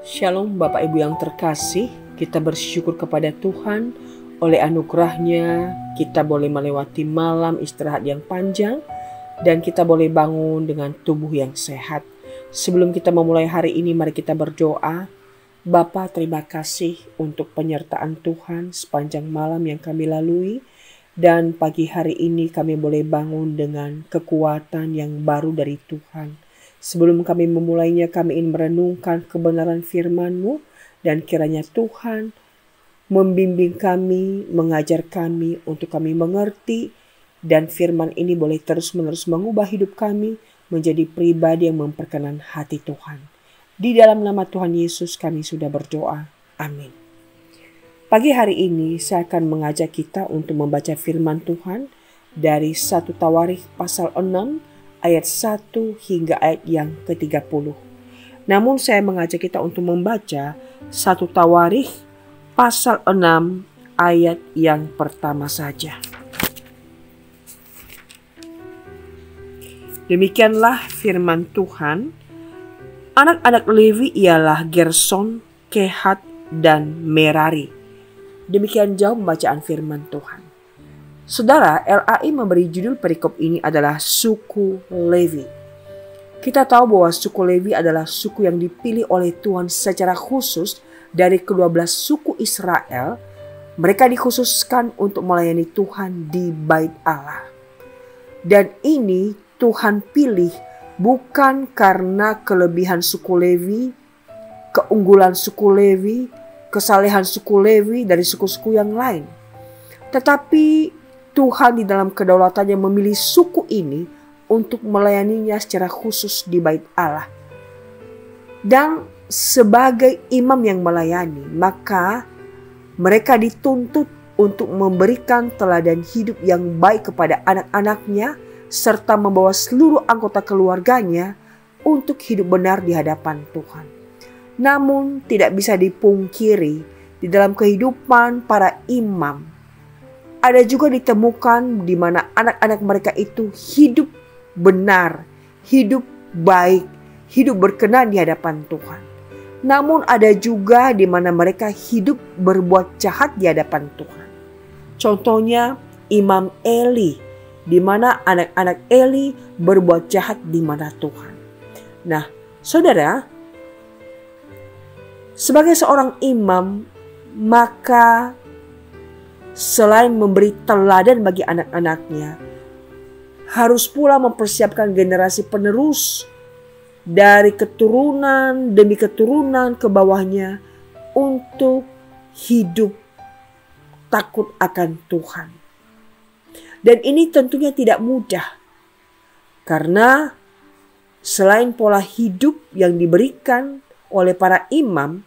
Shalom Bapak Ibu yang terkasih, kita bersyukur kepada Tuhan oleh anugerahnya kita boleh melewati malam istirahat yang panjang dan kita boleh bangun dengan tubuh yang sehat. Sebelum kita memulai hari ini, mari kita berdoa. Bapa, terima kasih untuk penyertaan Tuhan sepanjang malam yang kami lalui. Dan pagi hari ini kami boleh bangun dengan kekuatan yang baru dari Tuhan. Sebelum kami memulainya, kami ingin merenungkan kebenaran firman-Mu. Dan kiranya Tuhan membimbing kami, mengajar kami untuk kami mengerti. Dan firman ini boleh terus-menerus mengubah hidup kami menjadi pribadi yang memperkenan hati Tuhan. Di dalam nama Tuhan Yesus kami sudah berdoa. Amin. Pagi hari ini saya akan mengajak kita untuk membaca firman Tuhan dari 1 Tawarikh pasal 6 ayat 1 hingga ayat yang ke-30. Namun saya mengajak kita untuk membaca 1 Tawarikh pasal 6 ayat yang pertama saja. Demikianlah firman Tuhan. Anak-anak Lewi ialah Gerson, Kehat, dan Merari. Demikian jauh pembacaan firman Tuhan. Saudara, LAI memberi judul perikop ini adalah suku Lewi. Kita tahu bahwa suku Lewi adalah suku yang dipilih oleh Tuhan secara khusus dari ke-12 suku Israel. Mereka dikhususkan untuk melayani Tuhan di Bait Allah. Dan ini Tuhan pilih bukan karena kelebihan suku Lewi, keunggulan suku Lewi, kesalehan suku Lewi dari suku-suku yang lain. Tetapi Tuhan di dalam kedaulatannya memilih suku ini untuk melayaninya secara khusus di Bait Allah. Dan sebagai imam yang melayani, maka mereka dituntut untuk memberikan teladan hidup yang baik kepada anak-anaknya serta membawa seluruh anggota keluarganya untuk hidup benar di hadapan Tuhan. Namun tidak bisa dipungkiri di dalam kehidupan para imam ada juga ditemukan di mana anak-anak mereka itu hidup benar, hidup baik, hidup berkenan di hadapan Tuhan. Namun ada juga di mana mereka hidup berbuat jahat di hadapan Tuhan. Contohnya Imam Eli, di mana anak-anak Eli berbuat jahat di mana Tuhan. Nah, saudara, sebagai seorang imam, maka selain memberi teladan bagi anak-anaknya, harus pula mempersiapkan generasi penerus dari keturunan demi keturunan ke bawahnya untuk hidup takut akan Tuhan. Dan ini tentunya tidak mudah, karena selain pola hidup yang diberikan oleh para imam,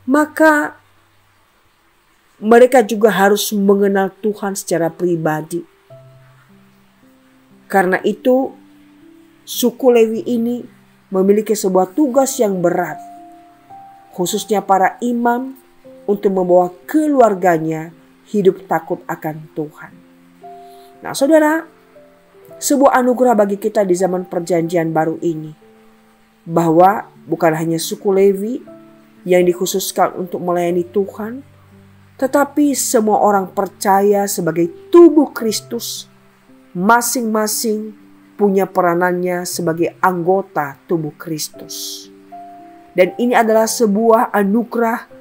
maka mereka juga harus mengenal Tuhan secara pribadi. Karena itu, suku Lewi ini memiliki sebuah tugas yang berat, khususnya para imam, untuk membawa keluarganya hidup takut akan Tuhan. Nah, saudara, sebuah anugerah bagi kita di zaman perjanjian baru ini, bahwa bukan hanya suku Lewi yang dikhususkan untuk melayani Tuhan, tetapi semua orang percaya sebagai tubuh Kristus, masing-masing punya peranannya sebagai anggota tubuh Kristus. Dan ini adalah sebuah anugerah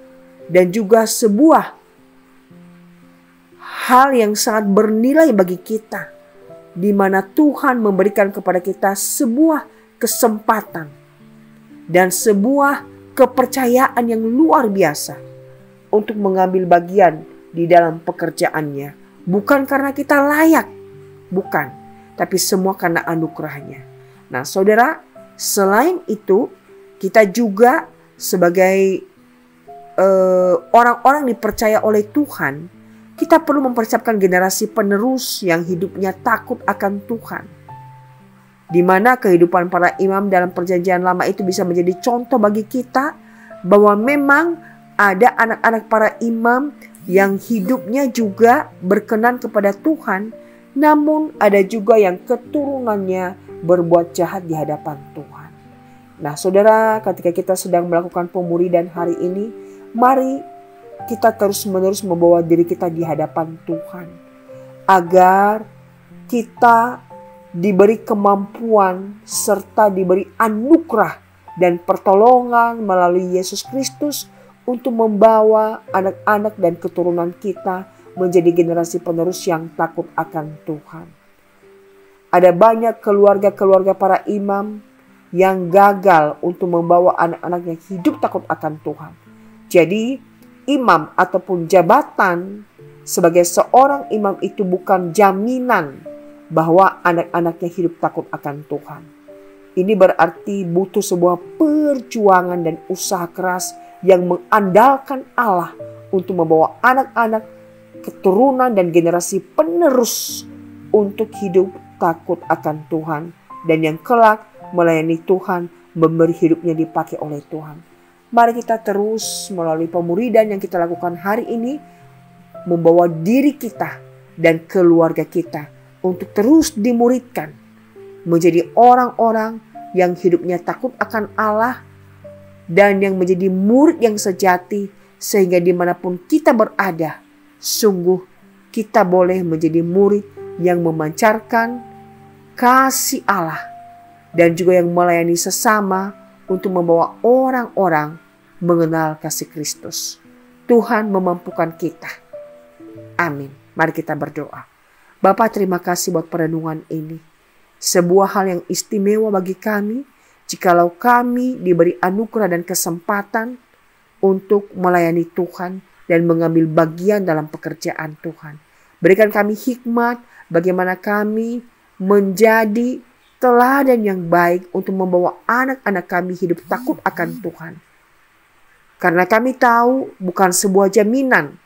dan juga sebuah hal yang sangat bernilai bagi kita, di mana Tuhan memberikan kepada kita sebuah kesempatan dan sebuah kepercayaan yang luar biasa untuk mengambil bagian di dalam pekerjaannya. Bukan karena kita layak, bukan, tapi semua karena anugerahnya. Nah, saudara, selain itu, kita juga sebagai orang-orang dipercaya oleh Tuhan, kita perlu mempersiapkan generasi penerus yang hidupnya takut akan Tuhan. Di mana kehidupan para imam dalam perjanjian lama itu bisa menjadi contoh bagi kita, bahwa memang ada anak-anak para imam yang hidupnya juga berkenan kepada Tuhan, namun ada juga yang keturunannya berbuat jahat di hadapan Tuhan. Nah saudara, ketika kita sedang melakukan pemuridan hari ini, mari kita terus-menerus membawa diri kita di hadapan Tuhan, agar kita diberi kemampuan serta diberi anugerah dan pertolongan melalui Yesus Kristus untuk membawa anak-anak dan keturunan kita menjadi generasi penerus yang takut akan Tuhan. Ada banyak keluarga-keluarga para imam yang gagal untuk membawa anak-anaknya hidup takut akan Tuhan. Jadi imam ataupun jabatan sebagai seorang imam itu bukan jaminan bahwa anak-anaknya hidup takut akan Tuhan. Ini berarti butuh sebuah perjuangan dan usaha keras yang mengandalkan Allah untuk membawa anak-anak, keturunan dan generasi penerus untuk hidup takut akan Tuhan. Dan yang kelak melayani Tuhan, memberi hidupnya dipakai oleh Tuhan. Mari kita terus melalui pemuridan yang kita lakukan hari ini, membawa diri kita dan keluarga kita untuk terus dimuridkan menjadi orang-orang yang hidupnya takut akan Allah dan yang menjadi murid yang sejati, sehingga dimanapun kita berada, sungguh kita boleh menjadi murid yang memancarkan kasih Allah dan juga yang melayani sesama untuk membawa orang-orang mengenal kasih Kristus. Tuhan memampukan kita. Amin. Mari kita berdoa. Bapa, terima kasih buat perenungan ini. Sebuah hal yang istimewa bagi kami, jikalau kami diberi anugerah dan kesempatan untuk melayani Tuhan dan mengambil bagian dalam pekerjaan Tuhan. Berikan kami hikmat bagaimana kami menjadi teladan yang baik untuk membawa anak-anak kami hidup takut akan Tuhan. Karena kami tahu bukan sebuah jaminan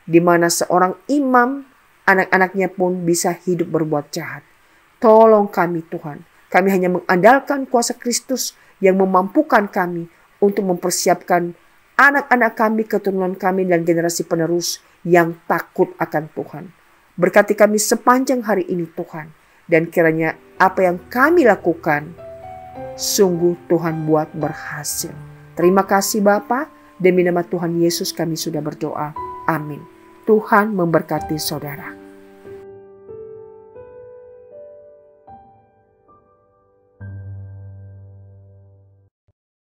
di mana seorang imam anak-anaknya pun bisa hidup berbuat jahat. Tolong kami Tuhan. Kami hanya mengandalkan kuasa Kristus yang memampukan kami untuk mempersiapkan anak-anak kami, keturunan kami dan generasi penerus yang takut akan Tuhan. Berkati kami sepanjang hari ini Tuhan. Dan kiranya apa yang kami lakukan sungguh Tuhan buat berhasil. Terima kasih Bapa. Demi nama Tuhan Yesus kami sudah berdoa. Amin. Tuhan memberkati saudara.